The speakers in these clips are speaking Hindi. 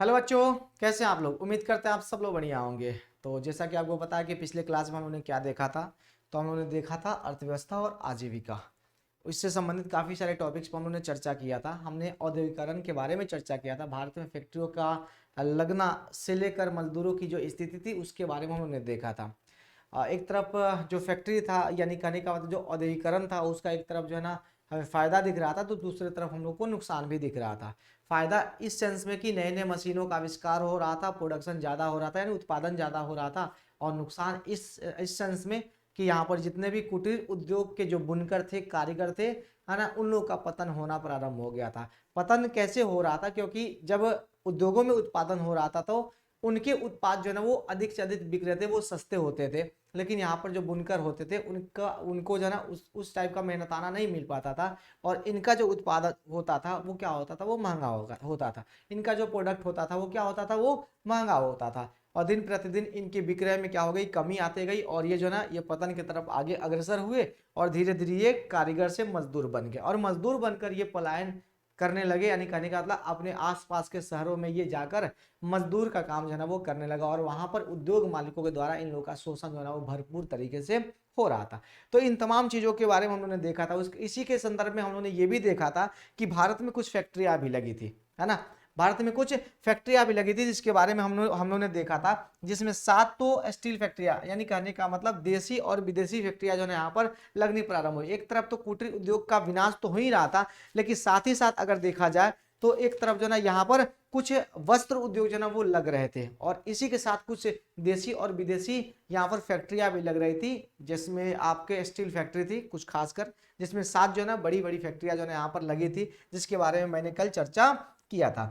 हेलो बच्चों, कैसे हैं आप लोग। उम्मीद करते हैं आप सब लोग बढ़िया होंगे। तो जैसा कि आपको पता है कि पिछले क्लास में हम लोगों ने क्या देखा था, तो हम लोगों ने देखा था अर्थव्यवस्था और आजीविका। इससे संबंधित काफ़ी सारे टॉपिक्स पर हम लोगों ने चर्चा किया था। हमने औद्योगिकरण के बारे में चर्चा किया था, भारत में फैक्ट्रियों का लगना से लेकर मजदूरों की जो स्थिति थी उसके बारे में हम लोगों ने देखा था। एक तरफ जो फैक्ट्री था, यानी कहने का मतलब जो औद्योगिकरण था उसका एक तरफ जो है ना हमें फायदा दिख रहा था, तो दूसरी तरफ हम लोग को नुकसान भी दिख रहा था। फायदा इस सेंस में कि नए नए मशीनों का आविष्कार हो रहा था, प्रोडक्शन ज़्यादा हो रहा था, यानी उत्पादन ज़्यादा हो रहा था। और नुकसान इस सेंस में कि यहाँ पर जितने भी कुटीर उद्योग के जो बुनकर थे, कारीगर थे, है ना, उन लोगों का पतन होना प्रारंभ हो गया था। पतन कैसे हो रहा था, क्योंकि जब उद्योगों में उत्पादन हो रहा था तो उनके उत्पाद जो है ना वो अधिक से अधिक बिक रहे थे, वो सस्ते होते थे। लेकिन यहाँ पर जो बुनकर होते थे उनको जो है ना उस टाइप का मेहनताना नहीं मिल पाता था। और इनका जो उत्पादन होता था वो क्या होता था, वो महंगा होता था। इनका जो प्रोडक्ट होता था वो क्या होता था, वो महंगा होता था। और दिन प्रतिदिन इनके विक्रय में क्या हो गई, कमी आते गई। और ये जो ना ये पतन की तरफ आगे अग्रसर हुए और धीरे धीरे ये कारीगर से मजदूर बन गए। और मजदूर बनकर ये पलायन करने लगे, यानी कहने का मतलब अपने आसपास के शहरों में ये जाकर मजदूर का काम जो है ना वो करने लगा। और वहां पर उद्योग मालिकों के द्वारा इन लोगों का शोषण जो है ना वो भरपूर तरीके से हो रहा था। तो इन तमाम चीजों के बारे में हम लोगों ने देखा था। इसी के संदर्भ में हम लोगों ने ये भी देखा था कि भारत में कुछ फैक्ट्रियां भी लगी थी, है ना। भारत में कुछ फैक्ट्रियां भी लगी थी जिसके बारे में हम लोगों ने देखा था, जिसमें 7 तो स्टील फैक्ट्रियां, यानी कहने का मतलब देशी और विदेशी फैक्ट्रियां जो है यहाँ पर लगनी प्रारंभ हुई। एक तरफ तो कुटीर उद्योग का विनाश तो हो ही रहा था, लेकिन साथ ही साथ अगर देखा जाए तो एक तरफ जो ना यहाँ पर कुछ वस्त्र उद्योग जो ना वो लग रहे थे। और इसी के साथ कुछ देशी और विदेशी यहाँ पर फैक्ट्रियां भी लग रही थी, जिसमें आपके स्टील फैक्ट्री थी कुछ खासकर, जिसमें 7 जो है ना बड़ी बड़ी फैक्ट्रियां जो है यहाँ पर लगी थी, जिसके बारे में मैंने कल चर्चा किया था।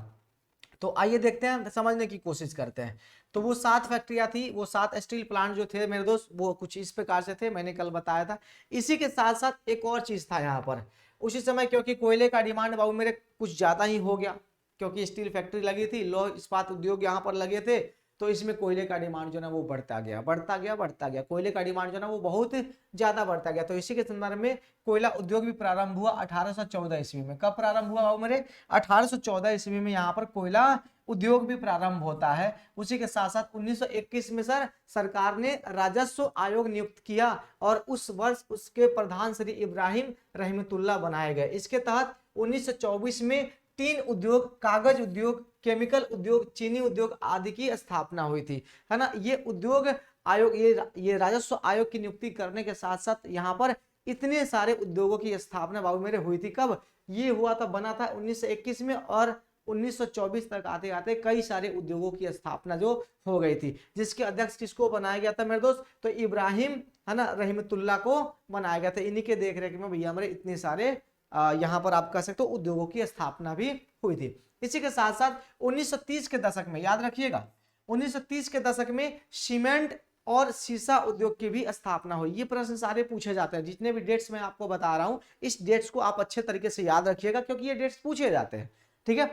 तो आइए देखते हैं, समझने की कोशिश करते हैं। तो वो 7 फैक्ट्रियां थी, वो 7 स्टील प्लांट जो थे मेरे दोस्त, वो कुछ इस प्रकार से थे, मैंने कल बताया था। इसी के साथ साथ एक और चीज था यहाँ पर उसी समय, क्योंकि कोयले का डिमांड बाबू मेरे कुछ ज्यादा ही हो गया, क्योंकि स्टील फैक्ट्री लगी थी, लौह इस्पात उद्योग यहाँ पर लगे थे, तो इसमें कोयले का डिमांड जो ना वो बढ़ता गया बढ़ता गया बढ़ता गया। कोयले का डिमांड जो ना वो बहुत ज्यादा बढ़ता गया। तो इसी के संदर्भ में कोयला उद्योग भी प्रारंभ हुआ 1814 ईस्वी में। कब प्रारंभ हुआ बाबू मेरे, 1814 ईस्वी में यहाँ पर कोयला उद्योग भी प्रारंभ होता है। उसी के साथ साथ 1921 में सरकार ने राजस्व आयोग नियुक्त किया और उस वर्ष उसके प्रधान श्री इब्राहिम रहमतुल्लाह बनाए गए। इसके तहत 1924 में 3 उद्योग, कागज उद्योग, केमिकल उद्योग, चीनी उद्योग आदि की स्थापना हुई थी, है ना। ये उद्योग आयोग, ये राजस्व आयोग की नियुक्ति करने के साथ साथ यहाँ पर इतने सारे उद्योगों की स्थापना बाबू मेरे हुई थी। कब ये हुआ था, बना था 1921 में, और 1924 तक आते आते कई सारे उद्योगों की स्थापना जो हो गई थी, जिसके अध्यक्ष किसको बनाया गया था मेरे दोस्त, तो इब्राहिम, है ना, रहमतुल्लाह को बनाया गया था। इन्हीं के देख रेख में भैया मेरे इतने सारे यहाँ पर आप कह सकते हो उद्योगों की स्थापना भी हुई थी। इसी के साथ साथ 1930 के दशक में, याद रखिएगा, 1930 के दशक में सीमेंट और शीशा उद्योग की भी स्थापना हुई। ये प्रश्न सारे पूछे जाते हैं, जितने भी डेट्स मैं आपको बता रहा हूं इस डेट्स को आप अच्छे तरीके से याद रखिएगा, क्योंकि ये डेट्स पूछे जाते हैं, ठीक है।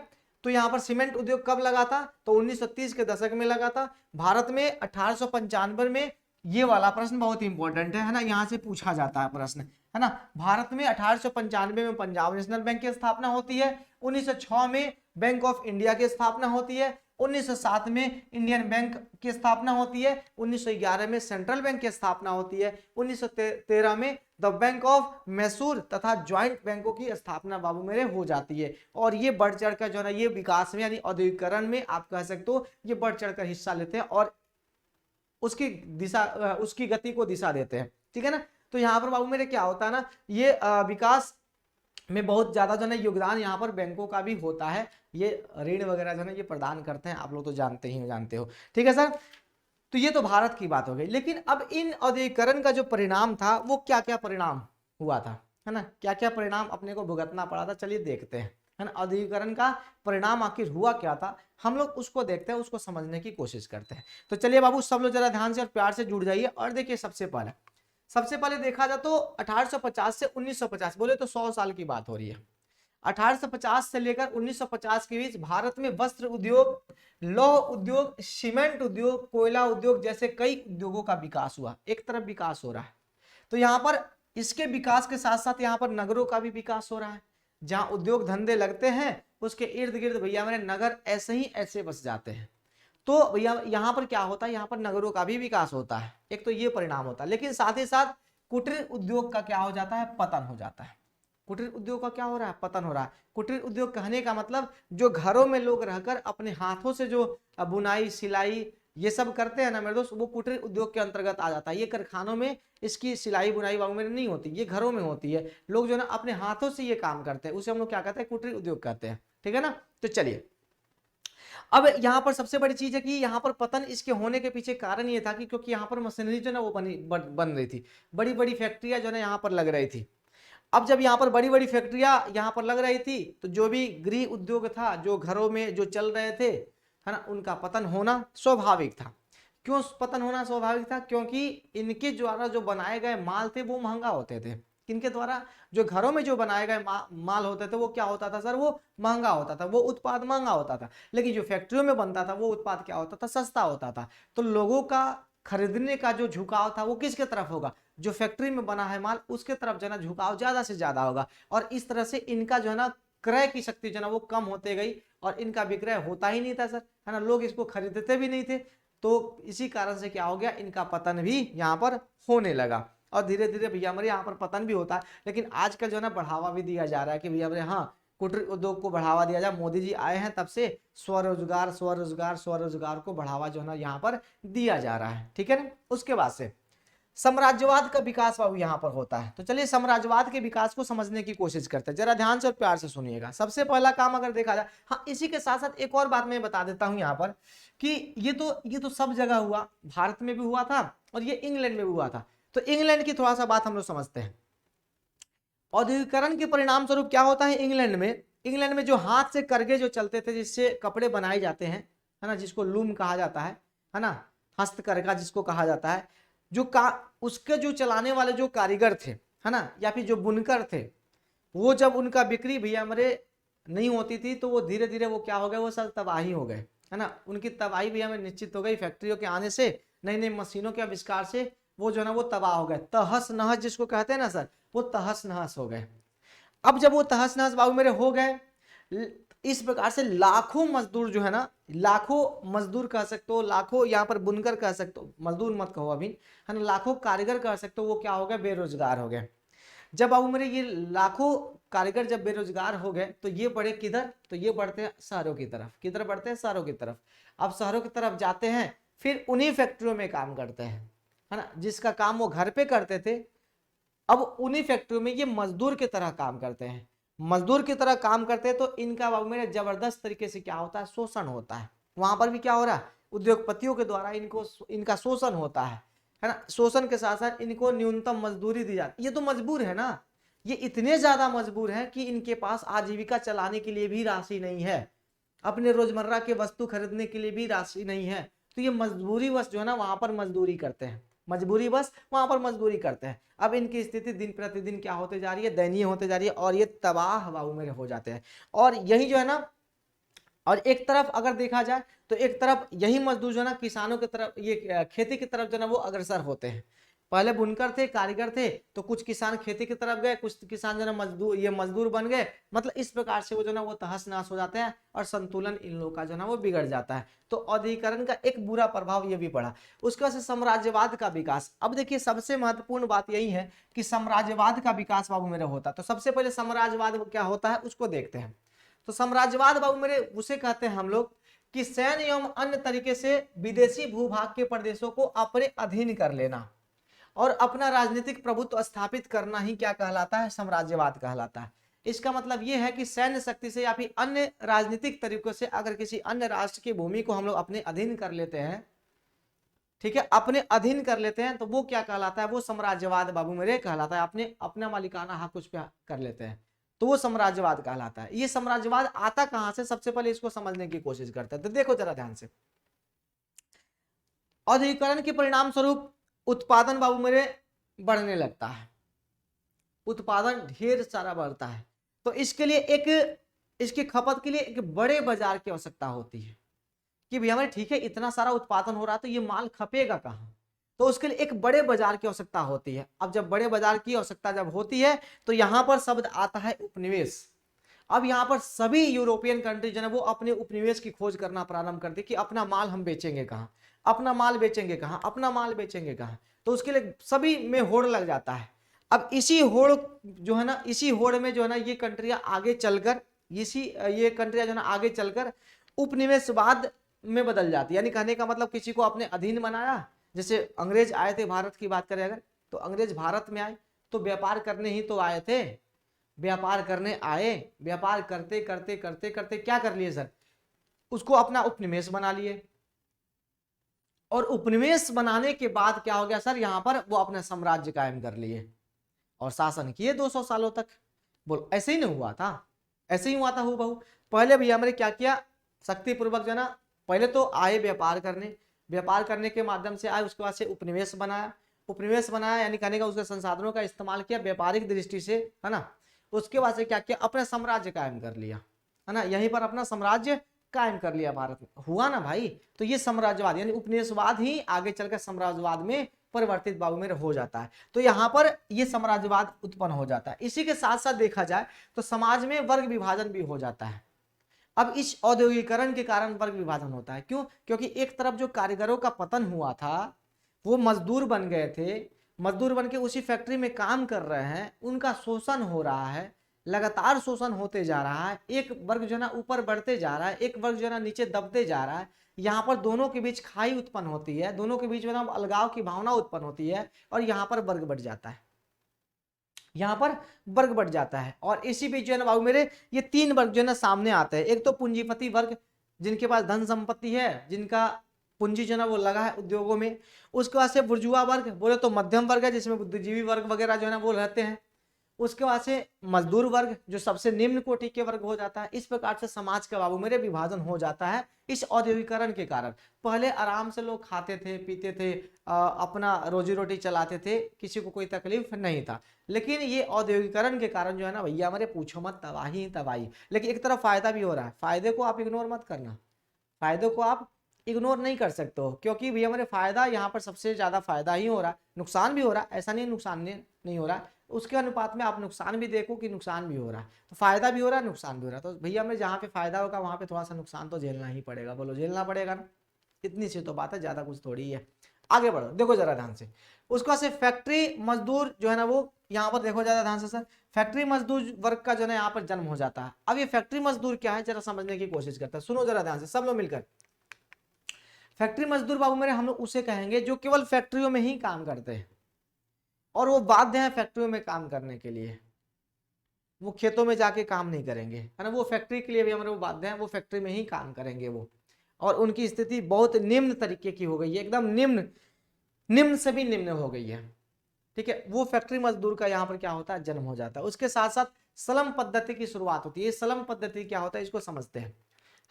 तो यहाँ पर सीमेंट उद्योग कब लगा था, तो 1930 के दशक में लगा था। भारत में 1895 में, ये वाला प्रश्न बहुत इंपॉर्टेंट है ना, यहाँ से पूछा जाता है प्रश्न, है ना। भारत में 1895 में पंजाब नेशनल बैंक की स्थापना होती है। 1906 में बैंक ऑफ इंडिया की स्थापना होती है। 1907 में इंडियन बैंक की स्थापना होती है। 1911 में सेंट्रल बैंक की स्थापना होती है। 1913 में द बैंक ऑफ मैसूर तथा ज्वाइंट बैंकों की स्थापना बाबू मेरे हो जाती है। और ये बढ़ चढ़कर जो है ये विकास में, यानी औद्योगिकरण में आप कह सकते हो, ये बढ़ चढ़कर हिस्सा लेते हैं और उसकी दिशा, उसकी गति को दिशा देते हैं, ठीक है ना। तो यहाँ पर बाबू मेरे क्या होता है ना, ये विकास में बहुत ज्यादा जो है योगदान यहाँ पर बैंकों का भी होता है। ये ऋण वगैरह जो है ये प्रदान करते हैं, आप लोग तो जानते हो, ठीक है सर। तो ये तो भारत की बात हो गई। लेकिन अब इन औद्योगिकरण का जो परिणाम था वो क्या क्या परिणाम हुआ था, है ना, क्या क्या परिणाम अपने को भुगतना पड़ा था, चलिए देखते हैं, है ना। औद्योगिकरण का परिणाम आखिर हुआ क्या था, हम लोग उसको देखते हैं, उसको समझने की कोशिश करते हैं। तो चलिए बाबू सब लोग जरा ध्यान से और प्यार से जुड़ जाइए। और देखिए सबसे पहले देखा जाए तो 1850 से 1950, बोले तो 100 साल की बात हो रही है। 1850 से लेकर 1950 के बीच भारत में वस्त्र उद्योग, लौह उद्योग, सीमेंट उद्योग, कोयला उद्योग जैसे कई उद्योगों का विकास हुआ। एक तरफ विकास हो रहा है, तो यहाँ पर इसके विकास के साथ साथ यहाँ पर नगरों का भी विकास हो रहा है। जहां उद्योग धंधे लगते हैं उसके इर्द गिर्द भैया मेरे नगर ऐसे ही ऐसे बस जाते हैं। तो भैया यहाँ पर क्या होता है, यहाँ पर नगरों का भी विकास होता है, एक तो ये परिणाम होता है। लेकिन साथ ही साथ कुटीर उद्योग का क्या हो जाता है, पतन हो जाता है। कुटीर उद्योग का क्या हो रहा है, पतन हो रहा है। कुटीर उद्योग कहने का मतलब जो घरों में लोग रहकर अपने हाथों से जो बुनाई सिलाई ये सब करते हैं ना मेरे दोस्त, वो कुटीर उद्योग के अंतर्गत आ जाता है। ये कारखानों में इसकी सिलाई बुनाई वगैरह नहीं होती, ये घरों में होती है। लोग जो है ना अपने हाथों से ये काम करते हैं, उसे हम लोग क्या कहते हैं, कुटीर उद्योग कहते हैं। ठीक है ना। तो चलिए, अब यहाँ पर सबसे बड़ी चीज है कि यहाँ पर पतन इसके होने के पीछे कारण ये था कि क्योंकि यहाँ पर मशीनरी जो ना वो बन रही थी, बड़ी बड़ी फैक्ट्रियां जो है यहाँ पर लग रही थी। अब जब यहाँ पर बड़ी बड़ी फैक्ट्रियां यहाँ पर लग रही थी, तो जो भी गृह उद्योग था, जो घरों में जो चल रहे थे, है ना, उनका पतन होना स्वाभाविक था। क्यों पतन होना स्वाभाविक था, क्योंकि इनके द्वारा जो बनाए गए माल थे वो महंगा होते थे। किनके द्वारा, जो घरों में जो बनाए गए माल होते थे वो क्या होता था सर, वो महंगा होता था, वो उत्पाद महंगा होता था। लेकिन जो फैक्ट्रियों में बनता था वो उत्पाद क्या होता था, सस्ता होता था। तो लोगों का खरीदने का जो झुकाव था वो किसके तरफ होगा, जो फैक्ट्री में बना है माल उसके तरफ जो है ना झुकाव ज्यादा से ज्यादा होगा। और इस तरह से इनका जो है ना क्रय की शक्ति जो है ना वो कम होते गई, और इनका विक्रय होता ही नहीं था सर, है ना, लोग इसको खरीदते भी नहीं थे। तो इसी कारण से क्या हो गया, इनका पतन भी यहाँ पर होने लगा। और धीरे धीरे भैया हमारे यहाँ पर पतन भी होता है। लेकिन आजकल जो है ना बढ़ावा भी दिया जा रहा है कि भैया हमारे हाँ कुटीर उद्योग को बढ़ावा दिया जाए। मोदी जी आए हैं तब से स्वरोजगार स्वरोजगार स्वरोजगार को बढ़ावा जो है ना यहाँ पर दिया जा रहा है। ठीक है ना। उसके बाद से साम्राज्यवाद का विकास बाबू यहाँ पर होता है। तो चलिए साम्राज्यवाद के विकास को समझने की कोशिश करते हैं, जरा ध्यान से और प्यार से सुनिएगा। सबसे पहला काम अगर देखा जाए, हाँ इसी के साथ साथ एक और बात मैं बता देता हूँ यहाँ पर कि ये तो सब जगह हुआ, भारत में भी हुआ था और ये इंग्लैंड में भी हुआ था। तो इंग्लैंड की थोड़ा सा बात हम लोग समझते हैं। औद्योगिकरण के परिणाम स्वरूप क्या होता है इंग्लैंड में जो हाथ से करगे जो चलते थे, जिससे कपड़े बनाए जाते हैं, है ना, जिसको लूम कहा जाता है ना, हस्तकरघा जिसको कहा जाता है, उसके जो चलाने वाले जो कारीगर थे, है ना, या फिर जो बुनकर थे, वो जब उनका बिक्री भैया हमारे नहीं होती थी तो वो धीरे धीरे वो क्या हो गए, वो सब तबाही हो गए, है ना। उनकी तबाही भैया हमें निश्चित हो गई। फैक्ट्रियों के आने से, नई नई मशीनों के आविष्कार से वो जो है ना वो तबाह हो गए, तहस नहस जिसको कहते हैं ना सर, वो तहस नहस हो गए। अब जब वो तहस नहस बाबू मेरे हो गए, इस प्रकार से लाखों मजदूर जो है ना, लाखों मजदूर कह सकते हो, लाखों यहाँ पर बुनकर कह सकते हो, मजदूर मत कहो अभी, है ना, लाखों कारीगर कह सकते हो, वो क्या हो गए, बेरोजगार हो गए। जब बाबू मेरे ये लाखों कारीगर जब बेरोजगार हो गए तो ये बढ़े किधर, तो ये बढ़ते हैं शहरों की तरफ। किधर बढ़ते हैं, शहरों की तरफ। अब शहरों की तरफ जाते हैं, फिर उन्हीं फैक्ट्रियों में काम करते हैं, है ना, जिसका काम वो घर पे करते थे, अब उन्हीं फैक्ट्रियों में ये मजदूर की तरह काम करते हैं। मजदूर की तरह काम करते हैं तो इनका बाबू मेरे जबरदस्त तरीके से क्या होता है, शोषण होता है। वहां पर भी क्या हो रहा है, उद्योगपतियों के द्वारा इनका शोषण होता है ना। शोषण के साथ साथ इनको न्यूनतम मजदूरी दी जाती है। ये तो मजबूर है ना, ये इतने ज्यादा मजबूर है कि इनके पास आजीविका चलाने के लिए भी राशि नहीं है, अपने रोजमर्रा के वस्तु खरीदने के लिए भी राशि नहीं है। तो ये मजबूरी वश जो है ना वहां पर मजदूरी करते हैं, मजबूरी बस वहां पर मजदूरी करते हैं। अब इनकी स्थिति दिन प्रतिदिन क्या होते जा रही है, दयनीय होते जा रही है, और ये तबाह बाबू मेरे हो जाते हैं। और यही जो है ना, और एक तरफ अगर देखा जाए तो एक तरफ यही मजदूर जो है ना किसानों की तरफ, ये खेती की तरफ जो है ना वो अग्रसर होते हैं। पहले बुनकर थे, कारीगर थे, तो कुछ किसान खेती की तरफ गए, कुछ किसान जो है मजदूर बन गए। मतलब इस प्रकार से वो जो ना वो तहस नहस हो जाते हैं और संतुलन इन लोगों का जो ना वो बिगड़ जाता है। तो औद्योगिकरण का एक बुरा प्रभाव ये भी पड़ा। उसके बाद से साम्राज्यवाद का विकास। अब देखिए सबसे महत्वपूर्ण बात यही है कि साम्राज्यवाद का विकास बाबू मेरे होता है। तो सबसे पहले साम्राज्यवाद क्या होता है उसको देखते हैं। तो साम्राज्यवाद बाबू मेरे उसे कहते हैं हम लोग कि सैन्य एवं अन्य तरीके से विदेशी भूभाग के प्रदेशों को अपने अधीन कर लेना और अपना राजनीतिक प्रभुत्व स्थापित करना ही क्या कहलाता है, साम्राज्यवाद कहलाता है। इसका मतलब यह है कि सैन्य शक्ति से या फिर अन्य राजनीतिक तरीकों से अगर किसी अन्य राष्ट्र की भूमि को हम लोग अपने अधीन कर लेते हैं, ठीक है, अपने अधीन कर लेते हैं, तो वो क्या कहलाता है, वो साम्राज्यवाद बाबू मेरे कहलाता है। अपने अपना मालिकाना हक उस पर कर लेते हैं तो वो साम्राज्यवाद कहलाता है। ये साम्राज्यवाद आता कहां से, सबसे पहले इसको समझने की कोशिश करते हैं। तो देखो जरा ध्यान से, औद्योगिकरण के परिणाम स्वरूप उत्पादन बाबू मेरे बढ़ने लगता है, उत्पादन ढेर सारा बढ़ता है। तो इसके लिए इसकी खपत के लिए एक बड़े बाजार की आवश्यकता होती है कि भैया हमारे ठीक है इतना सारा उत्पादन हो रहा है तो ये माल खपेगा कहाँ, तो उसके लिए एक बड़े बाजार की आवश्यकता होती है। अब जब बड़े बाजार की आवश्यकता जब होती है तो यहां पर शब्द आता है उपनिवेश। अब यहाँ पर सभी यूरोपियन कंट्री जो है वो अपने उपनिवेश की खोज करना प्रारंभ कर दी कि अपना माल हम बेचेंगे कहाँ, अपना माल बेचेंगे कहाँ, अपना माल बेचेंगे कहाँ। तो उसके लिए सभी में होड़ लग जाता है। अब इसी होड़ जो है ना, इसी होड़ में जो है ना ये कंट्रियां आगे चलकर, ये कंट्रियां जो है ना आगे चलकर उपनिवेशवाद में बदल जाती है। यानी कहने का मतलब किसी को अपने अधीन बनाया। जैसे अंग्रेज आए थे, भारत की बात करें अगर, तो अंग्रेज भारत में आए तो व्यापार करने ही तो आए थे, व्यापार करने आए, व्यापार करते करते करते करते क्या कर लिए सर, उसको अपना उपनिवेश बना लिए। और उपनिवेश बनाने के बाद क्या हो गया सर, यहां पर वो अपना साम्राज्य कायम कर लिए और शासन किए 200 सालों तक। बोल ऐसे ही नहीं हुआ था, ऐसे ही हुआ था हूबहू। पहले भैया हमने क्या किया, शक्तिपूर्वक जो है ना, पहले तो आए व्यापार करने, व्यापार करने के माध्यम से आए, उसके बाद से उपनिवेश बनाया, उपनिवेश बनाया यानी कहने का उसके संसाधनों का इस्तेमाल किया व्यापारिक दृष्टि से, है ना। उसके बाद से क्या किया, अपना साम्राज्य कायम कर लिया, है ना, यहीं पर अपना साम्राज्य कायम कर लिया भारत में। हुआ ना भाई। तो ये साम्राज्यवाद यानी उपनिवेशवाद ही आगे चलकर साम्राज्यवाद में परिवर्तित बाबू में हो जाता है। तो यहाँ पर ये साम्राज्यवाद उत्पन्न हो जाता है। इसी के साथ साथ देखा जाए तो समाज में वर्ग विभाजन भी हो जाता है। अब इस औद्योगिकरण के कारण वर्ग विभाजन होता है। क्यों? क्योंकि एक तरफ जो कारीगरों का पतन हुआ था, वो मजदूर बन गए थे, मजदूर बन के उसी फैक्ट्री में काम कर रहे हैं, उनका शोषण हो रहा है, लगातार शोषण होते जा रहा है। एक वर्ग जो है ना ऊपर बढ़ते जा रहा है, एक वर्ग जो है ना नीचे दबते जा रहा है। यहाँ पर दोनों के बीच खाई उत्पन्न होती है, दोनों के बीच में ना अलगाव की भावना उत्पन्न होती है और यहाँ पर वर्ग बढ़ जाता है, यहाँ पर वर्ग बढ़ जाता है। और इसी बीच जो है ना बाबू मेरे, ये तीन वर्ग जो है ना सामने आते हैं। एक तो पूंजीपति वर्ग, जिनके पास धन संपत्ति है, जिनका पूंजी जो है ना वो लगा है उद्योगों में। उसके बाद से बुर्जुआ वर्ग, बोले तो मध्यम वर्ग है, जिसमें बुद्धिजीवी वर्ग वगैरह जो है ना वो रहते हैं। उसके बाद से मजदूर वर्ग, जो सबसे निम्न कोटि के वर्ग हो जाता है। इस प्रकार से समाज का बाबू मेरे विभाजन हो जाता है इस औद्योगिकरण के कारण। पहले आराम से लोग खाते थे, पीते थे, अपना रोजी रोटी चलाते थे, किसी को कोई तकलीफ नहीं था। लेकिन ये औद्योगिकरण के कारण जो है ना भैया हमारे, पूछो मत, तबाही ही तबाही। लेकिन एक तरफ फायदा भी हो रहा है, फायदे को आप इग्नोर मत करना, फायदे को आप इग्नोर नहीं कर सकते हो, क्योंकि भैया हमारे फायदा यहाँ पर सबसे ज्यादा फायदा ही हो रहा है। नुकसान भी हो रहा है, ऐसा नहीं नुकसान नहीं हो रहा है, उसके अनुपात में आप नुकसान भी देखो कि नुकसान भी हो रहा है। तो फायदा भी हो रहा है, नुकसान भी हो रहा है। तो भैया हमें जहाँ पे फायदा होगा वहां पे थोड़ा सा नुकसान तो झेलना ही पड़ेगा। बोलो झेलना पड़ेगा ना, इतनी सी तो बात है, ज्यादा कुछ थोड़ी है। आगे बढ़ो, देखो जरा ध्यान से। उसका से फैक्ट्री मजदूर जो है ना वो यहाँ पर देखो ज्यादा ध्यान से सर, फैक्ट्री मजदूर वर्ग का जो है यहाँ पर जन्म हो जाता है। अब ये फैक्ट्री मजदूर क्या है जरा समझने की कोशिश करता है, सुनो जरा ध्यान से सब लोग मिलकर। फैक्ट्री मजदूर बाबू मेरे हम लोग उसे कहेंगे जो केवल फैक्ट्रियों में ही काम करते हैं और वो बाध्य हैं फैक्ट्रियों में काम करने के लिए, वो खेतों में जाके काम नहीं करेंगे, है ना। वो फैक्ट्री के लिए भी हमारे वो बाध्य हैं, वो फैक्ट्री में ही काम करेंगे वो। और उनकी स्थिति बहुत निम्न तरीके की हो गई है, एकदम निम्न, निम्न से भी निम्न हो गई है। ठीक है, वो फैक्ट्री मजदूर का यहाँ पर क्या होता है, जन्म हो जाता है। उसके साथ साथ सलम पद्धति की शुरुआत होती है। सलम पद्धति क्या होता है इसको समझते हैं,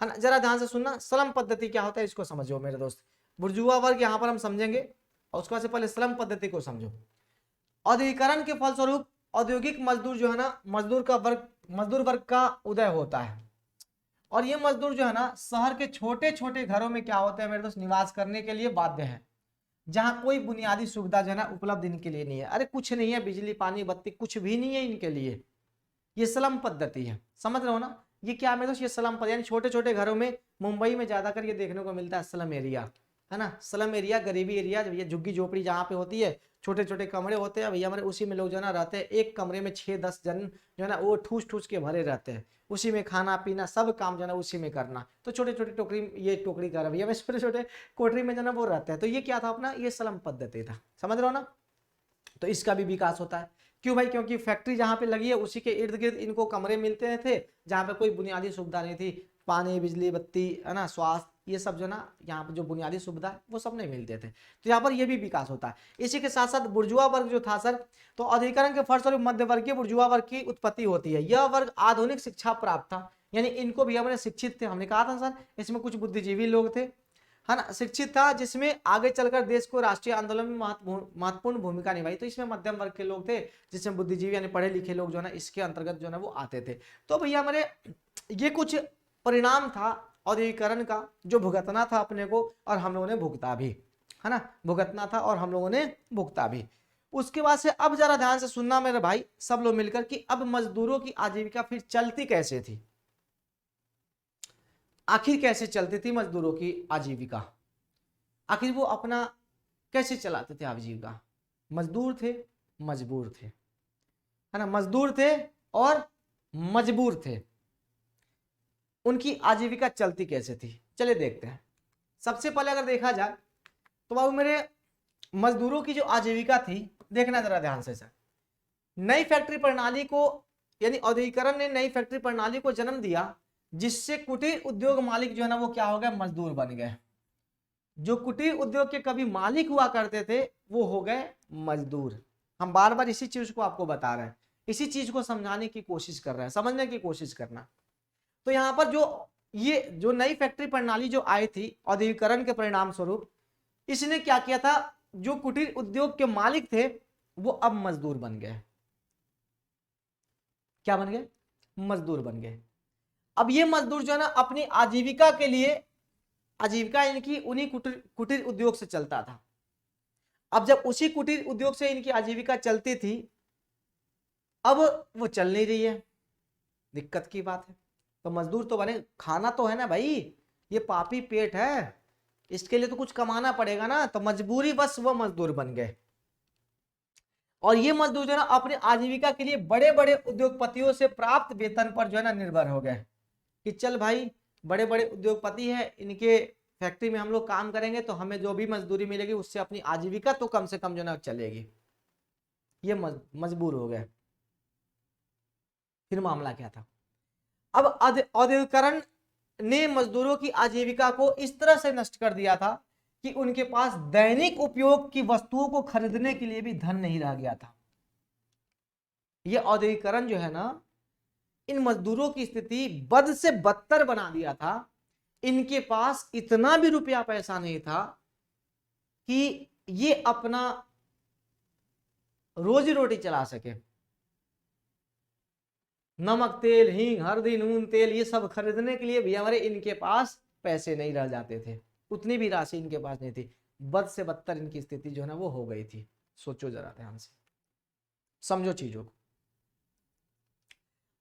है ना। जरा ध्यान से सुनना, सलम पद्धति क्या होता है इसको समझो मेरे दोस्त। बुर्जुआ वर्ग यहाँ पर हम समझेंगे और उसके बाद से पहले सलम पद्धति को समझो। औद्योगिकरण के फलस्वरूप औद्योगिक मजदूर जो है ना, मजदूर वर्ग का उदय होता है। और ये मजदूर जो है ना शहर के छोटे छोटे घरों में क्या होते हैं मेरे दोस्त, निवास करने के लिए बाध्य है, जहाँ कोई बुनियादी सुविधा जो है ना उपलब्ध इनके लिए नहीं है। अरे कुछ नहीं है, बिजली पानी बत्ती कुछ भी नहीं है इनके लिए। ये स्लम पद्धति है, समझ रहे हो ना। ये क्या मेरे दोस्त, ये स्लम पद्धति यानी छोटे छोटे घरों में, मुंबई में ज्यादातर ये देखने को मिलता है स्लम एरिया, है ना। स्लम एरिया गरीबी एरिया, जब ये झुग्गी झोपड़ी जहाँ पे होती है, छोटे छोटे कमरे होते हैं भैया हमारे, उसी में लोग जो है ना रहते हैं। एक कमरे में 6-10 जन जो है ना वो ठूस ठूस के भरे रहते हैं, उसी में खाना पीना सब काम जो है ना उसी में करना। तो छोटे छोटे टोकरी, ये टोकरी कर भैया छोटे छोटे कोठरी में जो है ना वो रहते हैं। तो ये क्या था अपना, ये स्लम पद्धति था, समझ रहे हो ना। तो इसका भी विकास होता है। क्यों भाई, क्योंकि फैक्ट्री जहाँ पे लगी है उसी के इर्द गिर्द इनको कमरे मिलते थे, जहाँ पे कोई बुनियादी सुविधा नहीं थी, पानी बिजली बत्ती, है ना, स्वास्थ्य, ये सब जो ना यहाँ पर जो बुनियादी सुविधा है वो सब नहीं मिलते थे। तो यहाँ पर ये भी विकास होता है। इसी के साथ साथ बुर्जुआ वर्ग जो था सर, तो अधिकरण के फलस्वरूप मध्यवर्गीय बुर्जुआ वर्ग की उत्पत्ति होती है। यह वर्ग आधुनिक शिक्षा प्राप्त था, यानी इनको भी हमने शिक्षित थे, हमने कहा था सर इसमें कुछ बुद्धिजीवी लोग थे, है ना, शिक्षित था, जिसमें आगे चलकर देश को राष्ट्रीय आंदोलन में महत्वपूर्ण भूमिका निभाई। तो इसमें मध्यम वर्ग के लोग थे, जिसमें बुद्धिजीवी यानी पढ़े लिखे लोग जो है ना इसके अंतर्गत जो है ना वो आते थे। तो भैया हमारे ये कुछ परिणाम था औद्योगिकरण का, जो भुगतना था अपने को और हम लोगों ने भुगता भी, है ना, भुगतना था और हम लोगों ने भुगता भी। उसके बाद से अब जरा ध्यान से सुनना मेरे भाई सब लोग मिलकर कि अब मजदूरों की आजीविका फिर चलती कैसे थी, आखिर कैसे चलती थी मजदूरों की आजीविका, आखिर वो अपना कैसे चलाते थे आजीविका। मजदूर थे, मजबूर थे, है ना, मजदूर थे और मजबूर थे, उनकी आजीविका चलती कैसे थी, चलिए देखते हैं। सबसे पहले अगर देखा जाए तो बाबू मेरे मजदूरों की जो आजीविका थी, देखना जरा ध्यान से सर। नई फैक्ट्री प्रणाली को यानी औद्योगिकरण ने नई फैक्ट्री प्रणाली को जन्म दिया, जिससे कुटीर उद्योग मालिक जो है ना वो क्या हो गए, मजदूर बन गए। जो कुटीर उद्योग के कभी मालिक हुआ करते थे वो हो गए मजदूर। हम बार बार इसी चीज को आपको बता रहे हैं, इसी चीज को समझाने की कोशिश कर रहे हैं, समझने की कोशिश करना। तो यहाँ पर जो नई फैक्ट्री प्रणाली जो आई थी औद्योगिकरण के परिणाम स्वरूप, इसने क्या किया था, जो कुटीर उद्योग के मालिक थे वो अब मजदूर बन गए। क्या बन गए, मजदूर बन गए। अब ये मजदूर जो है ना अपनी आजीविका के लिए, आजीविका इनकी उन्हीं कुटीर उद्योग से चलता था। अब जब उसी कुटीर उद्योग से इनकी आजीविका चलती थी, अब वो चल नहीं रही है, दिक्कत की बात है। तो मजदूर तो बने, खाना तो है ना भाई, ये पापी पेट है, इसके लिए तो कुछ कमाना पड़ेगा ना, तो मजबूरी बस वो मजदूर बन गए। और ये मजदूर जो है ना अपने आजीविका के लिए बड़े बड़े उद्योगपतियों से प्राप्त वेतन पर जो है ना निर्भर हो गए कि चल भाई बड़े बड़े उद्योगपति हैं, इनके फैक्ट्री में हम लोग काम करेंगे तो हमें जो भी मजदूरी मिलेगी उससे अपनी आजीविका तो कम से कम जो है ना चलेगी। ये मजबूर हो गए। फिर मामला क्या था, अब औद्योगिकरण ने मजदूरों की आजीविका को इस तरह से नष्ट कर दिया था कि उनके पास दैनिक उपयोग की वस्तुओं को खरीदने के लिए भी धन नहीं रह गया था। यह औद्योगिकरण जो है ना इन मजदूरों की स्थिति बद से बदतर बना दिया था। इनके पास इतना भी रुपया पैसा नहीं था कि ये अपना रोजी रोटी चला सके। नमक तेल हींग हल्दी नून तेल ये सब खरीदने के लिए भी हमारे इनके पास पैसे नहीं रह जाते थे, उतनी भी राशि इनके पास नहीं थी। बद से बदतर इनकी स्थिति जो है ना वो हो गई थी। सोचो जरा ध्यान से, समझो चीजों को।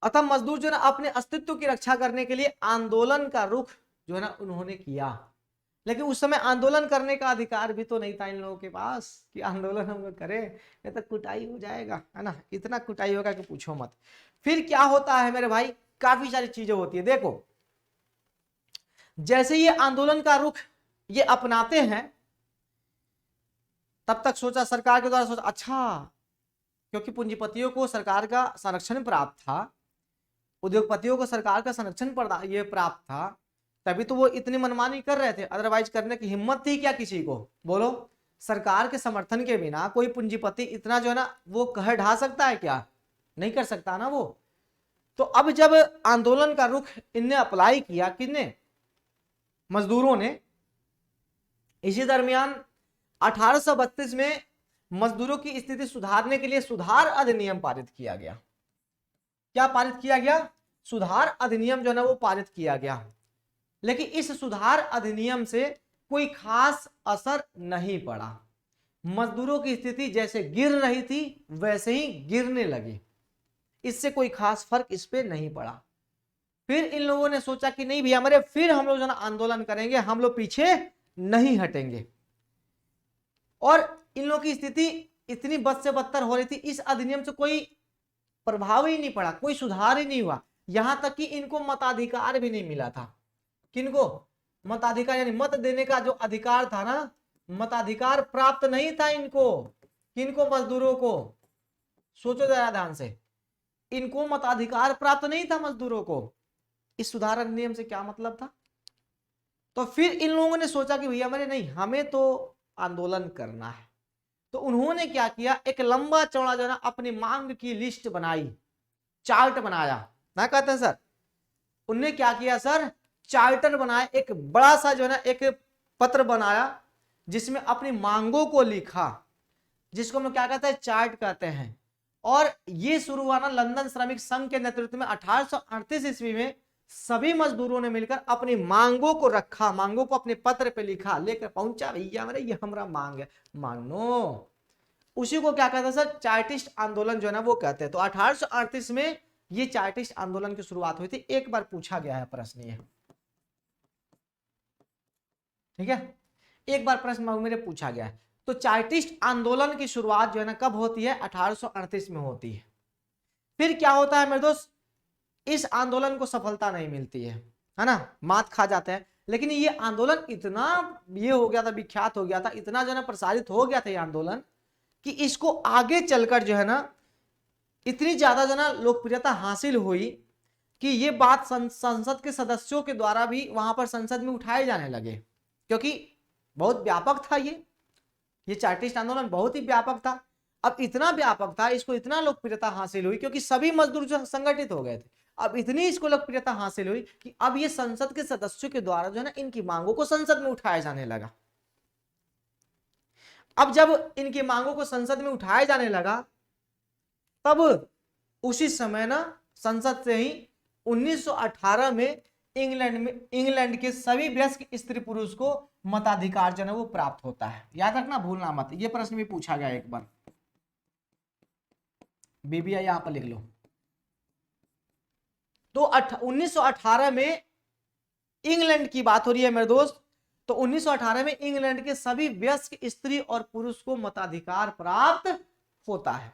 अतः मजदूर जो है ना अपने अस्तित्व की रक्षा करने के लिए आंदोलन का रुख जो है ना उन्होंने किया। लेकिन उस समय आंदोलन करने का अधिकार भी तो नहीं था इन लोगों के पास कि आंदोलन हम लोग करें, नहीं तो कुटाई हो जाएगा, है ना, इतना कुटाई होगा कि पूछो मत। फिर क्या होता है मेरे भाई, काफी सारी चीजें होती है। देखो जैसे ये आंदोलन का रुख ये अपनाते हैं, तब तक सोचा सरकार के द्वारा सोचा अच्छा, क्योंकि पूंजीपतियों को सरकार का संरक्षण प्राप्त था, उद्योगपतियों को सरकार का संरक्षण ये प्राप्त था, तभी तो वो इतनी मनमानी कर रहे थे। अदरवाइज करने की हिम्मत थी क्या किसी को, बोलो? सरकार के समर्थन के बिना कोई पूंजीपति इतना जो है ना वो कह ढा सकता है क्या? नहीं कर सकता ना वो। तो अब जब आंदोलन का रुख इनने अप्लाई किया, किसने? मजदूरों ने। इसी दरमियान 1832 में मजदूरों की स्थिति सुधारने के लिए सुधार अधिनियम पारित किया गया। क्या पारित किया गया? सुधार अधिनियम जो है ना वो पारित किया गया। लेकिन इस सुधार अधिनियम से कोई खास असर नहीं पड़ा। मजदूरों की स्थिति जैसे गिर रही थी वैसे ही गिरने लगी, इससे कोई खास फर्क इस पे नहीं पड़ा। फिर इन लोगों ने सोचा कि नहीं भैया हमारे, फिर हम लोग जो ना आंदोलन करेंगे, हम लोग पीछे नहीं हटेंगे। और इन लोगों की स्थिति इतनी बद से बदतर हो रही थी, इस अधिनियम से कोई प्रभाव ही नहीं पड़ा, कोई सुधार ही नहीं हुआ। यहां तक कि इनको मताधिकार भी नहीं मिला था। किनको? मताधिकार, यानी मत देने का जो अधिकार था ना, मताधिकार प्राप्त नहीं था इनको। किनको? मजदूरों को। सोचो जरा ध्यान से, इनको मताधिकार प्राप्त नहीं था मजदूरों को। इस सुधार अधिनियम से क्या मतलब था? तो फिर इन लोगों ने सोचा कि भैया हमारे नहीं, हमें तो आंदोलन करना है। तो उन्होंने क्या किया, एक लंबा चौड़ा जो है ना अपनी मांग की लिस्ट बनाई, चार्ट बनाया ना, कहते हैं सर। उनने क्या किया सर, चार्टर बनाया, एक बड़ा सा जो है ना एक पत्र बनाया जिसमें अपनी मांगों को लिखा, जिसको हम लोग क्या कहते हैं, चार्ट कहते हैं। और ये शुरू हुआ ना लंदन श्रमिक संघ के नेतृत्व में 1838 ईस्वी में। सभी मजदूरों ने मिलकर अपनी मांगों को रखा, मांगों को अपने पत्र पे लिखा, लेकर पहुंचा, भैया मेरे ये हमारा मांग है, मानो। उसी को क्या कहते हैं सर, चार्टिस्ट आंदोलन जो है ना वो कहते हैं। तो 1838 में ये चार्टिस्ट आंदोलन की शुरुआत हुई थी। एक बार पूछा गया है प्रश्न ये, ठीक है, एक बार प्रश्न मेरे पूछा गया है। तो चार्टिस्ट आंदोलन की शुरुआत जो है ना कब होती है, 1838 में होती है। फिर क्या होता है मेरे दोस्त, इस आंदोलन को सफलता नहीं मिलती है ना, मात खा जाते हैं। लेकिन ये आंदोलन इतना ये हो गया था, विख्यात हो गया था, इतना जो है ना प्रसारित हो गया था ये आंदोलन, कि इसको आगे चलकर जो है ना इतनी ज्यादा जो है ना लोकप्रियता हासिल हुई कि ये बात संसद के सदस्यों के द्वारा भी वहां पर संसद में उठाए जाने लगे, क्योंकि बहुत व्यापक था ये चार्टिस्ट आंदोलन बहुत ही व्यापक था। अब इतना व्यापक था, इसको इतना लोकप्रियता हासिल हुई क्योंकि सभी मजदूर जो संगठित हो गए थे। अब इतनी इसको लोकप्रियता हासिल हुई कि अब ये संसद के सदस्यों के द्वारा जो है ना इनकी मांगों को संसद में उठाया जाने लगा। अब जब इनकी मांगों को संसद में उठाया जाने लगा, तब उसी समय ना संसद से ही 1918 में इंग्लैंड के सभी वयस्क स्त्री पुरुष को मताधिकार जो है वो प्राप्त होता है। याद रखना, भूलना मत, ये प्रश्न भी पूछा गया एक बार, बीबीआई यहां पर लिख लो। तो 1918 में इंग्लैंड की बात हो रही है मेरे दोस्त। तो 1918 में इंग्लैंड के सभी वयस्क स्त्री और पुरुष को मताधिकार प्राप्त होता है,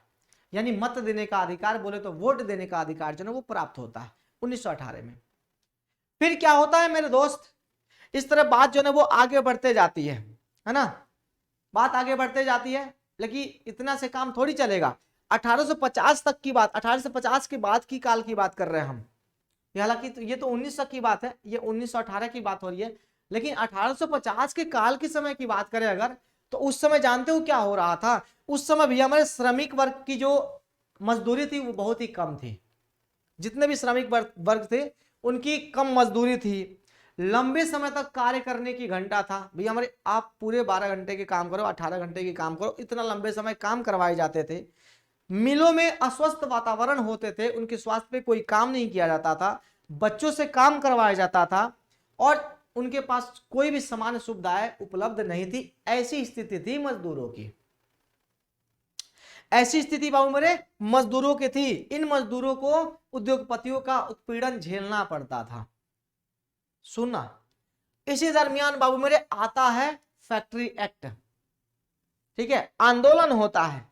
यानी मत देने का अधिकार, बोले तो वोट देने का अधिकार जो है वो प्राप्त होता है 1918 में। फिर क्या होता है मेरे दोस्त, इस तरह बात जो है वो आगे बढ़ते जाती है ना, बात आगे बढ़ते जाती है, लेकिन इतना से काम थोड़ी चलेगा। 1850 तक की बात, 1850 के बाद की काल की बात कर रहे हैं हम, हालांकि तो ये तो 1900 की बात है, ये 1918 की बात हो रही है। लेकिन 1850 के काल के समय की बात करें अगर, तो उस समय जानते हो क्या हो रहा था, उस समय भी हमारे श्रमिक वर्ग की जो मजदूरी थी वो बहुत ही कम थी। जितने भी श्रमिक वर्ग थे उनकी कम मजदूरी थी, लंबे समय तक कार्य करने की घंटा था। भैया हमारे आप पूरे 12 घंटे के काम करो, 18 घंटे के काम करो, इतना लंबे समय काम करवाए जाते थे। मिलों में अस्वस्थ वातावरण होते थे, उनके स्वास्थ्य पे कोई काम नहीं किया जाता था, बच्चों से काम करवाया जाता था और उनके पास कोई भी सामान्य सुविधाएं उपलब्ध नहीं थी। ऐसी स्थिति थी मजदूरों की, ऐसी स्थिति बाबू मेरे मजदूरों की थी। इन मजदूरों को उद्योगपतियों का उत्पीड़न झेलना पड़ता था। सुनना, इसी दरमियान बाबू मेरे आता है फैक्ट्री एक्ट, ठीक है, आंदोलन होता है,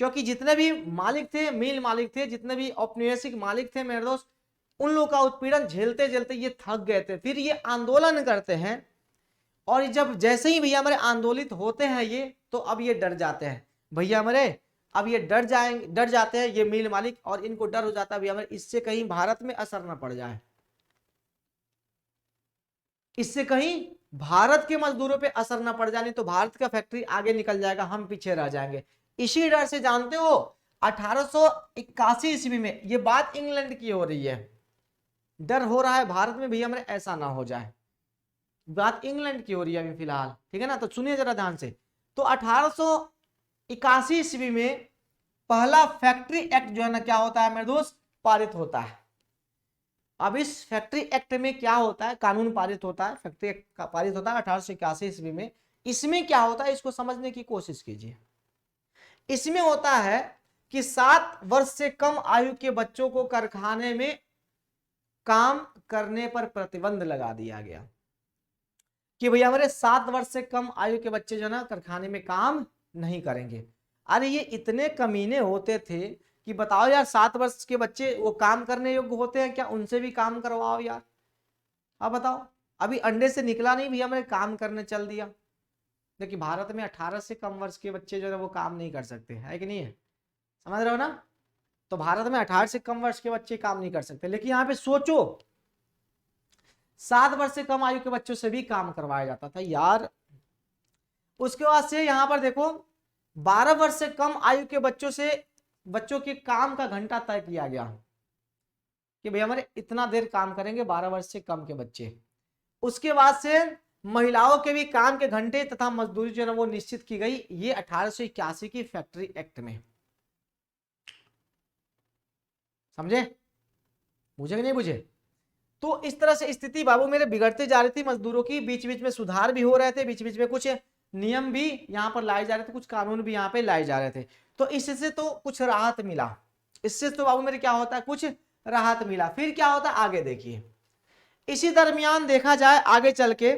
क्योंकि जितने भी मालिक थे, मिल मालिक थे, जितने भी औपनिवेशिक मालिक थे मेरे दोस्त, उन लोगों का उत्पीड़न झेलते झेलते ये थक गए थे। फिर ये आंदोलन करते हैं और जब जैसे ही भैया हमारे आंदोलित होते हैं ये, तो अब ये डर जाते हैं भैया हमारे, अब ये डर जाते हैं ये मिल मालिक, और इनको डर हो जाता है भैया हमारे इससे कहीं भारत में असर ना पड़ जाए, इससे कहीं भारत के मजदूरों पे असर ना पड़ जाए, तो भारत का फैक्ट्री आगे निकल जाएगा, हम पीछे रह जाएंगे। इसी डर से जानते हो 1881 ईस्वी में ये बात इंग्लैंड की हो रही है, डर हो रहा है भारत में भैया हमारे ऐसा ना हो जाए, बात इंग्लैंड की हो रही है अभी फिलहाल, ठीक है ना। तो सुनिए जरा ध्यान से। तो 1881 ईस्वी में पहला फैक्ट्री एक्ट जो है ना क्या होता है मेरे दोस्त, पारित होता है। अब इस फैक्ट्री एक्ट में क्या होता है, कानून पारित होता है, फैक्ट्री एक्ट का पारित होता है 1881 ईस्वी में। इसमें क्या होता है इसको समझने की कोशिश कीजिए। इसमें होता है कि 7 वर्ष से कम आयु के बच्चों को कारखाने में काम करने पर प्रतिबंध लगा दिया गया, कि भैया हमारे 7 वर्ष से कम आयु के बच्चे जो ना कारखाने में काम नहीं करेंगे। अरे ये इतने कमीने होते थे कि बताओ यार, 7 वर्ष के बच्चे वो काम करने योग्य होते हैं क्या, उनसे भी काम करवाओ यार। अब बताओ, अभी अंडे से निकला नहीं भैया हमारे काम करने चल दिया। देखिए भारत में 18 से कम वर्ष के बच्चे जो है वो काम नहीं कर सकते, है कि नहीं है, समझ रहे हो ना। तो भारत में 18 से कम वर्ष के बच्चे काम नहीं कर सकते, लेकिन यहाँ पे सोचो 7 वर्ष से कम आयु के बच्चों से भी काम करवाया जाता था यार। उसके बाद से यहाँ पर देखो 12 वर्ष से कम आयु के बच्चों के काम का घंटा तय किया गया कि भाई हमारे इतना देर काम करेंगे 12 वर्ष से कम के बच्चे। उसके बाद से महिलाओं के भी काम के घंटे तथा मजदूरी जो है वो निश्चित की गई, ये 1881 की फैक्ट्री एक्ट में। समझे, बुझे कि नहीं बुझे। तो इस तरह से स्थिति बाबू मेरे बिगड़ते जा रही थी मजदूरों की, बीच बीच में सुधार भी हो रहे थे, बीच बीच में कुछ नियम भी यहाँ पर लाए जा रहे थे, कुछ कानून भी यहाँ पे लाए जा रहे थे। तो इससे तो कुछ राहत मिला, इससे तो बाबू मेरे क्या होता है, कुछ राहत मिला। फिर क्या होता है आगे देखिए, इसी दरमियान देखा जाए आगे चल के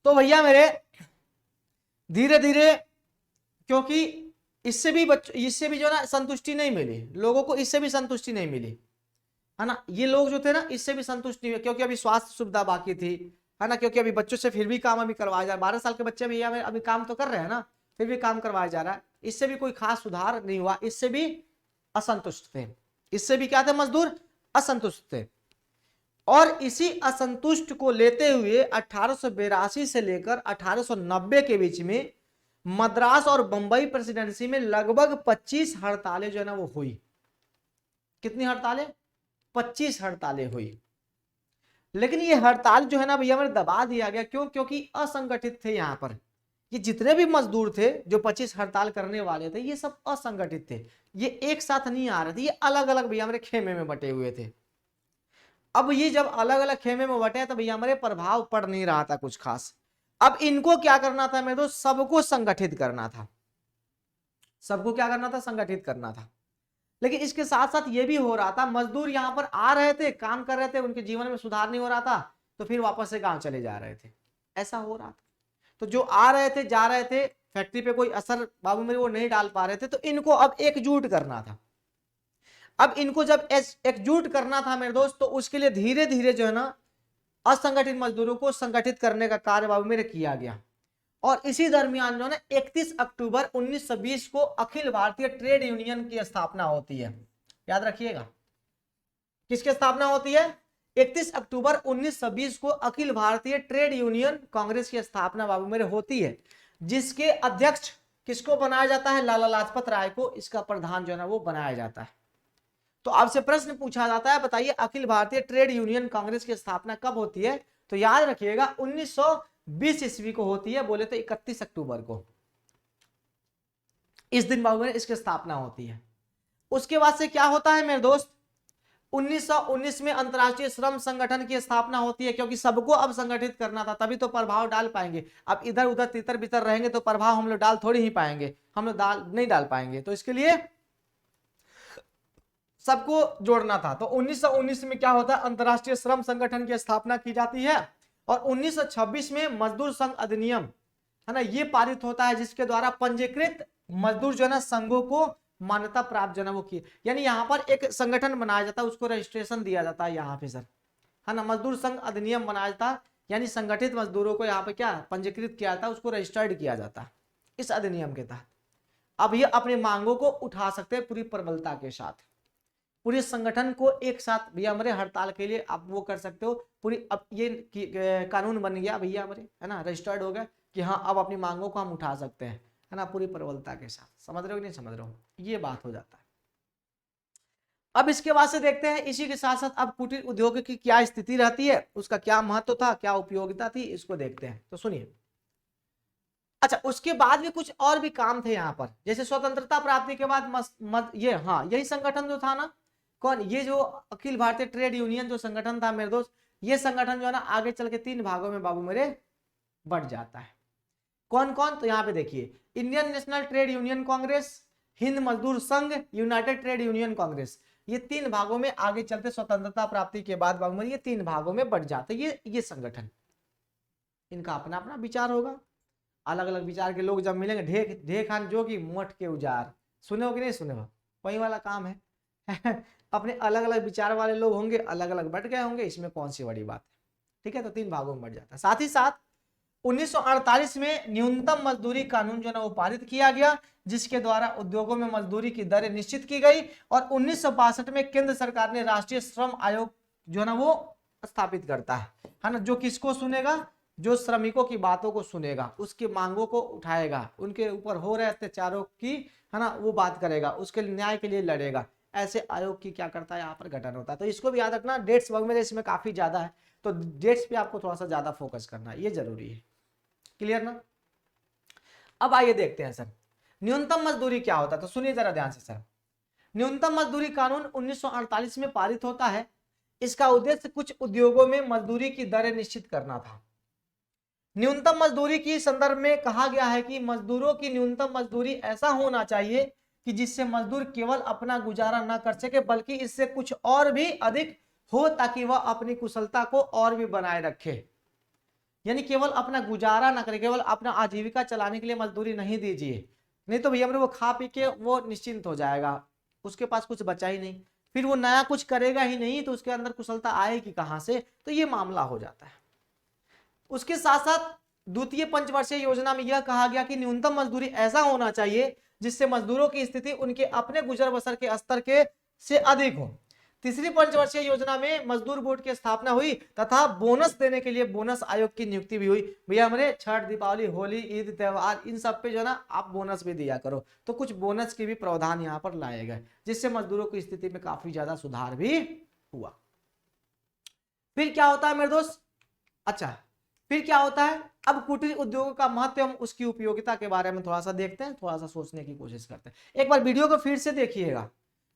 तो भैया मेरे धीरे धीरे, क्योंकि इससे भी जो ना संतुष्टि नहीं मिली लोगों को, इससे भी संतुष्टि नहीं मिली, है ना। ये लोग जो थे ना इससे भी संतुष्ट नहीं हुए, क्योंकि अभी स्वास्थ्य सुविधा बाकी थी, है ना, क्योंकि अभी बच्चों से फिर भी काम अभी करवाया जा रहा है, 12 साल के बच्चे भी अभी काम तो कर रहे हैं ना, फिर भी काम करवाया जा रहा है, इससे भी कोई खास सुधार नहीं हुआ, इससे भी असंतुष्ट थे, इससे भी क्या थे मजदूर, असंतुष्ट थे। और इसी असंतुष्ट को लेते हुए 1882 से लेकर 1890 के बीच में मद्रास और बंबई प्रेसिडेंसी में लगभग 25 हड़तालें जो है ना वो हुई। कितनी हड़तालें, 25 हड़तालें हुई। लेकिन ये हड़ताल जो है ना भैया हमें दबा दिया गया, क्यों, क्योंकि असंगठित थे यहाँ पर, ये जितने भी मजदूर थे जो 25 हड़ताल करने वाले थे ये सब असंगठित थे, ये एक साथ नहीं आ रहे थे, ये अलग अलग भैया हमारे खेमे में बटे हुए थे। अब ये जब अलग अलग खेमे में बटे तो भैया हमारे प्रभाव पड़ नहीं रहा था कुछ खास। अब इनको क्या करना था मेरे दोस्त, सबको संगठित करना था, सबको क्या करना था, संगठित करना था। लेकिन इसके साथ साथ ये भी हो रहा था, मजदूर यहाँ पर आ रहे थे, काम कर रहे थे, उनके जीवन में सुधार नहीं हो रहा था, तो फिर वापस से गांव चले जा रहे थे, ऐसा हो रहा था। तो जो आ रहे थे जा रहे थे, फैक्ट्री पे कोई असर बाबू मेरे वो नहीं डाल पा रहे थे, तो इनको अब एकजुट करना था। अब इनको जब एकजुट करना था मेरे दोस्त, तो उसके लिए धीरे धीरे जो है ना असंगठित मजदूरों को संगठित करने का कार्य बाबू मेरे किया गया। और इसी दरमियान जो है ना 31 अक्टूबर 1920 को अखिल भारतीय ट्रेड यूनियन की स्थापना होती है। याद रखिएगा किसकी स्थापना होती है, 31 अक्टूबर 1920 को अखिल भारतीय ट्रेड यूनियन कांग्रेस की स्थापना बाबू मेरे होती है, जिसके अध्यक्ष किसको बनाया जाता है, लाला लाजपत राय को इसका प्रधान जो है ना वो बनाया जाता है। तो आपसे प्रश्न पूछा जाता है, बताइए अखिल भारतीय ट्रेड यूनियन कांग्रेस की स्थापना कब होती है, तो याद रखिएगा 1920 ईस्वी को होती है, बोले तो 31 अक्टूबर को, इस दिन बाबू मेरे इसकी स्थापना होती है। उसके बाद से क्या होता है मेरे दोस्त, 1919 में अंतरराष्ट्रीय श्रम संगठन की स्थापना होती है, क्योंकि सबको अब संगठित करना था, तभी तो प्रभाव डाल पाएंगे। अब इधर उधर तितर बितर रहेंगे तो प्रभाव हम लोग डाल थोड़ी ही पाएंगे, हम लोग नहीं डाल पाएंगे, तो इसके लिए सबको जोड़ना था। तो 1919 में क्या होता है, अंतरराष्ट्रीय श्रम संगठन की स्थापना की जाती है। और 1926 में मजदूर संघ अधिनियम, है ना, ये पारित होता है, जिसके द्वारा पंजीकृत मजदूर जो है ना संघों को मान्यता प्राप्त जो है वो की, यानी यहाँ पर एक संगठन बनाया जाता है, उसको रजिस्ट्रेशन दिया जाता है यहाँ पे सर, है ना, मजदूर संघ अधिनियम बनाया जाता है, यानी संगठित मजदूरों को यहाँ पे क्या पंजीकृत किया जाता है, उसको रजिस्टर्ड किया जाता है इस अधिनियम के तहत। अब ये अपनी मांगों को उठा सकते हैं पूरी प्रबलता के साथ, पूरे संगठन को एक साथ भैया हमारे हड़ताल के लिए आप वो कर सकते हो पूरी। अब ये कानून बन गया भैया हमारे, है ना, रजिस्टर्ड हो गया कि हाँ अब अपनी मांगों को हम उठा सकते हैं, है ना, पूरी प्रबलता के साथ। समझ रहे हो कि नहीं समझ रहे हो, ये बात हो जाता है। अब इसके बाद से देखते हैं इसी के साथ साथ अब कुटीर उद्योग की क्या स्थिति रहती है, उसका क्या महत्व था, क्या उपयोगिता थी, इसको देखते हैं। तो सुनिए, अच्छा उसके बाद भी कुछ और भी काम थे यहाँ पर, जैसे स्वतंत्रता प्राप्ति के बाद ये हाँ यही संगठन जो था ना, कौन, ये जो अखिल भारतीय ट्रेड यूनियन जो संगठन था मेरे दोस्त, ये संगठन जो है ना आगे चल के 3 भागों में बाबू मेरे बढ़ जाता है। कौन कौन, तो यहाँ पे देखिए, Indian national trade union Congress, Hind मजदूर संघ, यूनाइटेड ट्रेड यूनियन कांग्रेस, ये 3 भागों में आगे चलते स्वतंत्रता प्राप्ति के बाद बाबू मेरे ये 3 भागों में बढ़ जाते। ये संगठन, इनका अपना अपना विचार होगा, अलग अलग विचार के लोग जब मिलेंगे, ढेर ढेर खान जोगी मोठ के उजार, सुने हो कि नहीं सुने हो, वही वाला काम है अपने अलग अलग विचार वाले लोग होंगे, अलग अलग बैठ गए होंगे, इसमें कौन सी बड़ी बात है, ठीक है। तो 3 भागों में बढ़ जाता है। साथ ही साथ 1948 में न्यूनतम मजदूरी कानून जो है वो पारित किया गया, जिसके द्वारा उद्योगों में मजदूरी की दरें निश्चित की गई। और 1962 में केंद्र सरकार ने राष्ट्रीय श्रम आयोग जो है ना वो स्थापित करता है ना, जो किसको सुनेगा, जो श्रमिकों की बातों को सुनेगा, उसकी मांगों को उठाएगा, उनके ऊपर हो रहे अत्याचारों की, है ना, वो बात करेगा, उसके न्याय के लिए लड़ेगा। ऐसे आयोग की क्या करता है यहाँ पर गठन होता है। तो इसको भी याद रखना, डेट्स वगैरह इसमें काफी ज्यादा है, तो डेट्स पे आपको थोड़ा सा ज्यादा फोकस करना है, ये जरूरी है। क्लियर ना। अब आइए देखते हैं सर न्यूनतम मजदूरी क्या होता है। तो सुनिए जरा ध्यान से सर, न्यूनतम मजदूरी कानून 1948 में पारित होता है। इसका उद्देश्य कुछ उद्योगों में मजदूरी की दरें निश्चित करना था। न्यूनतम मजदूरी की संदर्भ में कहा गया है कि मजदूरों की न्यूनतम मजदूरी ऐसा होना चाहिए कि जिससे मजदूर केवल अपना गुजारा न कर सके बल्कि इससे कुछ और भी अधिक हो, ताकि वह अपनी कुशलता को और भी बनाए रखे। यानी केवल अपना गुजारा ना करे, केवल अपना आजीविका चलाने के लिए मजदूरी नहीं दीजिए, नहीं तो भैया वो खा पी के वो निश्चिंत हो जाएगा, उसके पास कुछ बचा ही नहीं, फिर वो नया कुछ करेगा ही नहीं, तो उसके अंदर कुशलता आएगी कहां से, तो ये मामला हो जाता है। उसके साथ साथ द्वितीय पंचवर्षीय योजना में यह कहा गया कि न्यूनतम मजदूरी ऐसा होना चाहिए जिससे मजदूरों की स्थिति उनके अपने गुजर बसर के स्तर के से अधिक हो। तीसरी पंचवर्षीय योजना में मजदूर बोर्ड की स्थापना हुई तथा बोनस देने के लिए बोनस आयोग की नियुक्ति भी हुई। भैया हमने छठ, दीपावली, होली, ईद, त्योहार, इन सब पे जो है ना आप बोनस भी दिया करो, तो कुछ बोनस के भी प्रावधान यहाँ पर लाए गए, जिससे मजदूरों की स्थिति में काफी ज्यादा सुधार भी हुआ। फिर क्या होता है मेरे दोस्त, अच्छा फिर क्या होता है, अब कुटीर उद्योगों का महत्व एवं उसकी उपयोगिता के बारे में थोड़ा सा देखते हैं, थोड़ा सा सोचने की कोशिश करते हैं। एक बार वीडियो को फिर से देखिएगा,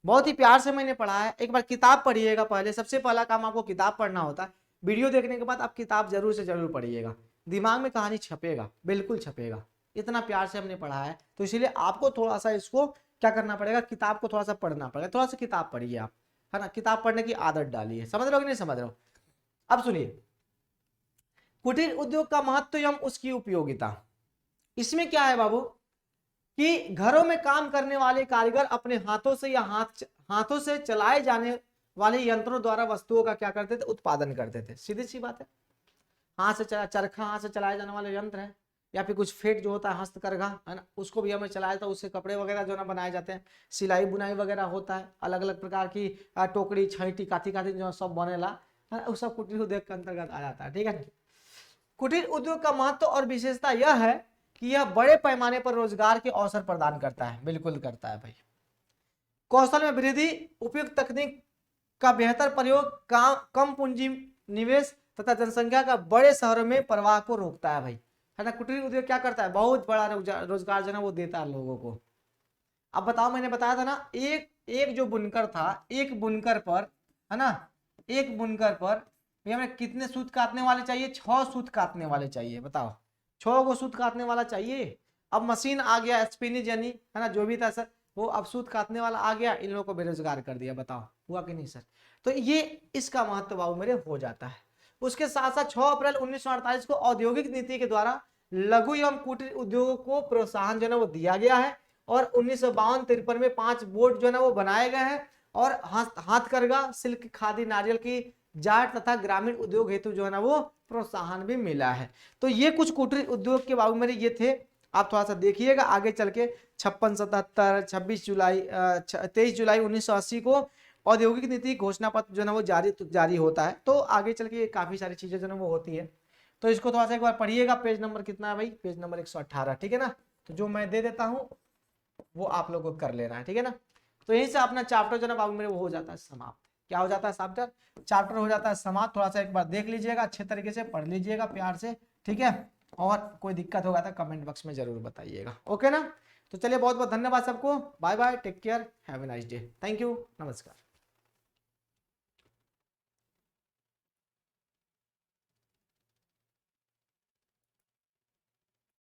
बहुत ही प्यार से मैंने पढ़ा है, एक बार किताब पढ़िएगा पहले, सबसे पहला काम आपको किताब पढ़ना होता है। वीडियो देखने के बाद आप किताब जरूर से जरूर पढ़िएगा, दिमाग में कहानी छपेगा, बिल्कुल छपेगा, इतना प्यार से हमने पढ़ा है, तो इसीलिए आपको थोड़ा सा इसको क्या करना पड़ेगा, किताब को थोड़ा सा पढ़ना पड़ेगा, थोड़ा सा किताब पढ़िए आप, है ना, किताब पढ़ने की आदत डालिए। समझ रहे हो कि नहीं समझ रहे हो। अब सुनिए, कुटीर उद्योग का महत्व एवं उसकी उपयोगिता। इसमें क्या है बाबू कि घरों में काम करने वाले कारीगर अपने हाथों से या हाथों से चलाए जाने वाले यंत्रों द्वारा वस्तुओं का क्या करते थे, उत्पादन करते थे। सीधी सी बात है, हाथ से चरखा हाथ से चलाए जाने वाले यंत्र है, या फिर कुछ फेट जो होता है हस्तकरघा, है ना, उसको भी हमें चलाया था, उससे कपड़े वगैरह जो ना बनाए जाते हैं, सिलाई बुनाई वगैरह होता है, अलग अलग प्रकार की टोकरी, छैटी, काथी काथी जो सब बनेला, उस सब कुटीर उद्योग के अंतर्गत आ जाता है। ठीक है, कुटीर उद्योग का महत्व और विशेषता यह है कि यह बड़े पैमाने पर रोजगार के अवसर प्रदान करता है। बिल्कुल करता है भाई। कौशल में वृद्धि, उपयुक्त तकनीक का बेहतर प्रयोग, कम पूंजी निवेश तथा जनसंख्या का बड़े शहरों में प्रवाह को रोकता है भाई, है ना। कुटीर उद्योग क्या करता है, बहुत बड़ा रोजगार जो है वो देता है लोगों को। अब बताओ, मैंने बताया था ना, एक जो बुनकर था, एक बुनकर पर, है ना, एक बुनकर पर हमें कितने सूत काटने वाले चाहिए, 6 सूत काटने वाले चाहिए। बताओ, 6 को सूत काटने वाला चाहिए। अब मशीन आ गया, स्पिनिंग जेनी, है ना, जो भी था सर, वो अब सूत काटने वाला आ गया, इन लोगों को बेरोजगार कर दिया। बताओ हुआ कि नहीं सर। तो ये इसका महत्व बाबू मेरे हो जाता है। उसके साथ साथ 6 अप्रैल 1948 को औद्योगिक नीति के द्वारा लघु एवं कुटीर उद्योगों को प्रोत्साहन जो है वो दिया गया है, और 1952-53 में 5 बोर्ड जो है ना वो बनाए गए हैं, और हाथकरघा, सिल्क, खादी, नारियल की जाट तथा ग्रामीण उद्योग हेतु जो है ना वो प्रोत्साहन भी मिला है। तो ये कुछ कुटीर उद्योग के बाबू मेरे ये थे, आप थोड़ा सा देखिएगा आगे चल के। 56, 77, 26 जुलाई 23 जुलाई 1980 को औद्योगिक नीति घोषणा पत्र जो है ना वो जारी होता है। तो आगे चल के काफी सारी चीजें जो है वो होती है, तो इसको थोड़ा सा एक बार पढ़िएगा। पेज नंबर कितना है भाई, पेज नंबर 118, ठीक है ना। तो जो मैं दे देता हूँ वो आप लोगों को कर लेना है, ठीक है ना। तो यहीं से अपना चैप्टर जो है बाबू मेरे वो हो जाता है समाप्त। क्या हो जाता है, चैप्टर हो जाता है समाप्त। थोड़ा सा एक बार देख लीजिएगा, अच्छे तरीके से पढ़ लीजिएगा प्यार से, ठीक है। और कोई दिक्कत होगा तो कमेंट बॉक्स में जरूर बताइएगा, ओके ना। तो चलिए, बहुत बहुत धन्यवाद सबको, bye bye, take care, have a nice day, thank you, नमस्कार।